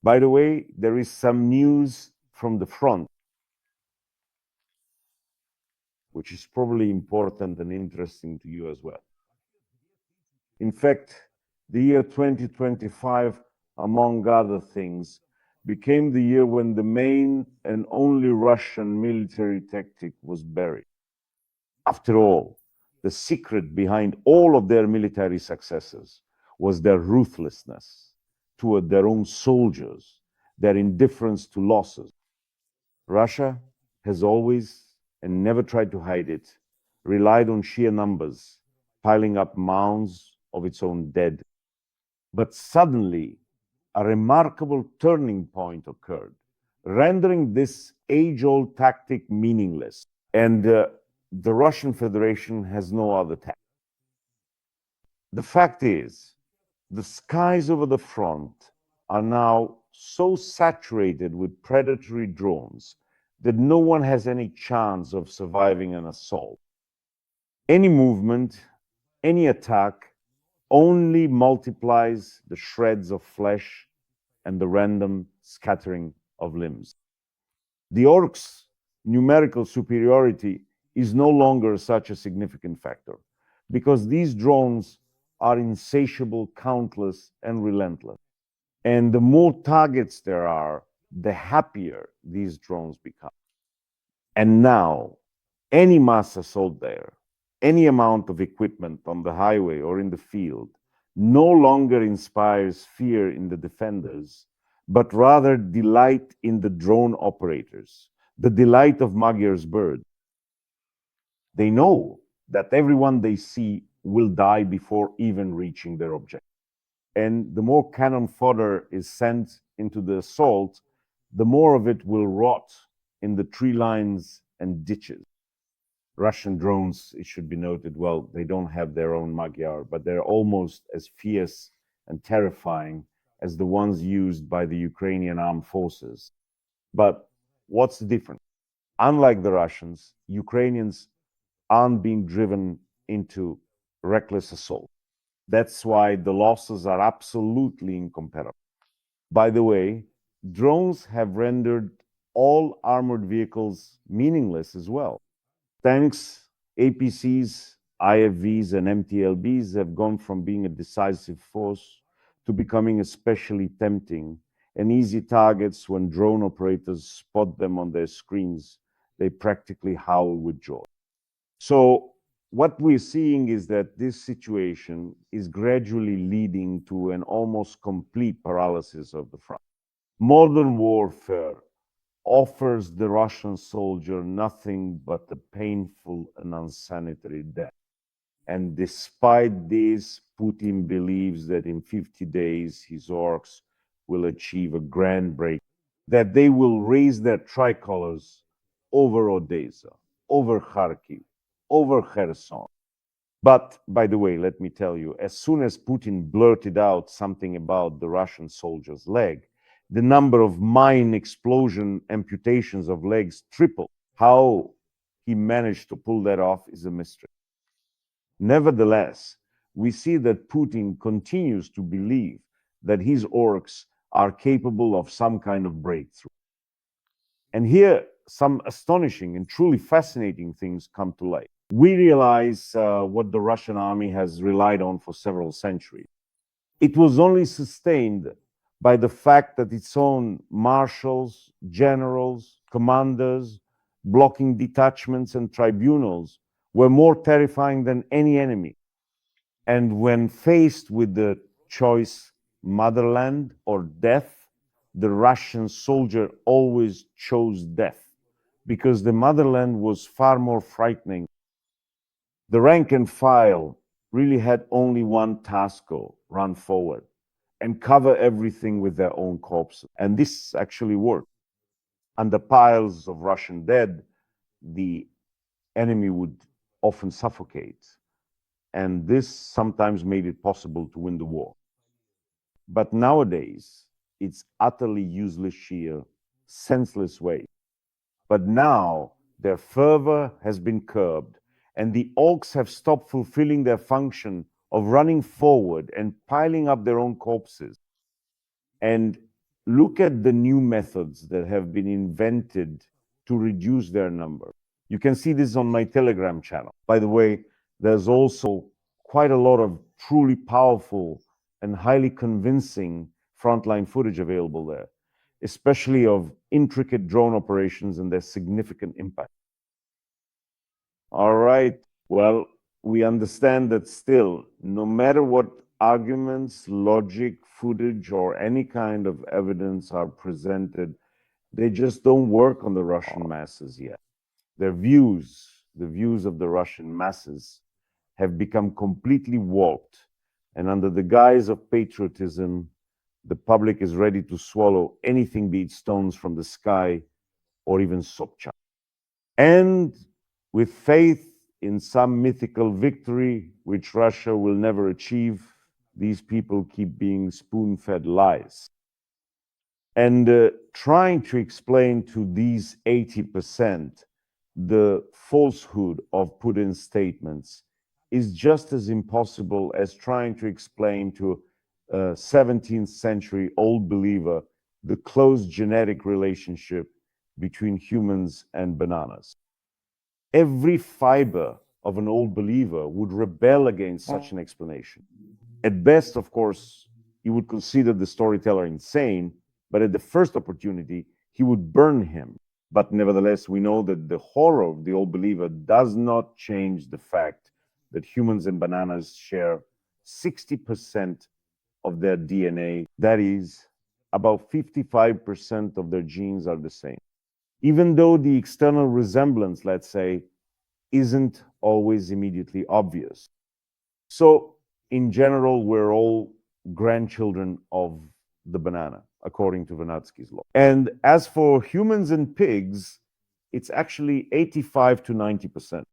By the way, there is some news from the front, which is probably important and interesting to you as well. In fact, the year 2025, among other things, became the year when the main and only Russian military tactic was buried. After all, the secret behind all of their military successes was their ruthlessness toward their own soldiers, their indifference to losses. Russia has always, and never tried to hide it, relied on sheer numbers, piling up mounds of its own dead. But suddenly, a remarkable turning point occurred, rendering this age-old tactic meaningless. And the Russian Federation has no other tactic. The fact is, the skies over the front are now so saturated with predatory drones that no one has any chance of surviving an assault. Any movement, any attack only multiplies the shreds of flesh and the random scattering of limbs. The orcs' numerical superiority is no longer such a significant factor because these drones are insatiable, countless, and relentless. And the more targets there are, the happier these drones become. And now, any mass assault there, any amount of equipment on the highway or in the field, no longer inspires fear in the defenders, but rather delight in the drone operators, the delight of Magyar's bird. They know that everyone they see will die before even reaching their objective. And the more cannon fodder is sent into the assault, the more of it will rot in the tree lines and ditches. Russian drones, it should be noted, well, they don't have their own Magyar, but they're almost as fierce and terrifying as the ones used by the Ukrainian armed forces. But what's the difference? Unlike the Russians, Ukrainians aren't being driven into reckless assault. That's why the losses are absolutely incomparable. By the way, drones have rendered all armored vehicles meaningless as well. Tanks, APCs, IFVs, and MTLBs have gone from being a decisive force to becoming especially tempting and easy targets. When drone operators spot them on their screens, they practically howl with joy. So what we're seeing is that this situation is gradually leading to an almost complete paralysis of the front. Modern warfare offers the Russian soldier nothing but a painful and unsanitary death. And despite this, Putin believes that in 50 days his orcs will achieve a grand break, that they will raise their tricolors over Odessa, over Kharkiv, over Kherson. But, by the way, let me tell you, as soon as Putin blurted out something about the Russian soldier's leg, the number of mine explosion amputations of legs tripled. How he managed to pull that off is a mystery. Nevertheless, we see that Putin continues to believe that his orcs are capable of some kind of breakthrough. And here, some astonishing and truly fascinating things come to light. We realize what the Russian army has relied on for several centuries. It was only sustained by the fact that its own marshals, generals, commanders, blocking detachments, and tribunals were more terrifying than any enemy. And when faced with the choice motherland or death, the Russian soldier always chose death because the motherland was far more frightening. The rank and file really had only one task: run forward and cover everything with their own corpses. And this actually worked. Under piles of Russian dead, the enemy would often suffocate. And this sometimes made it possible to win the war. But nowadays, it's utterly useless, sheer, senseless waste. But now their fervor has been curbed, and the orcs have stopped fulfilling their function of running forward and piling up their own corpses. And look at the new methods that have been invented to reduce their number. You can see this on my Telegram channel. By the way, there's also quite a lot of truly powerful and highly convincing frontline footage available there, especially of intricate drone operations and their significant impact. All right, well, we understand that still, no matter what arguments, logic, footage, or any kind of evidence are presented, they just don't work on the Russian masses yet. Their views, the views of the Russian masses, have become completely warped, and under the guise of patriotism, the public is ready to swallow anything, be it stones from the sky or even Sobchak. And with faith in some mythical victory, which Russia will never achieve, these people keep being spoon-fed lies. And trying to explain to these 80% the falsehood of Putin's statements is just as impossible as trying to explain to a 17th century old believer the close genetic relationship between humans and bananas. Every fiber of an old believer would rebel against such an explanation. At best, of course, he would consider the storyteller insane, but at the first opportunity, he would burn him. But nevertheless, we know that the horror of the old believer does not change the fact that humans and bananas share 60% of their DNA. That is, about 55% of their genes are the same. Even though the external resemblance, let's say, isn't always immediately obvious. So, in general, we're all grandchildren of the banana, according to Vernadsky's law. And as for humans and pigs, it's actually 85 to 90%.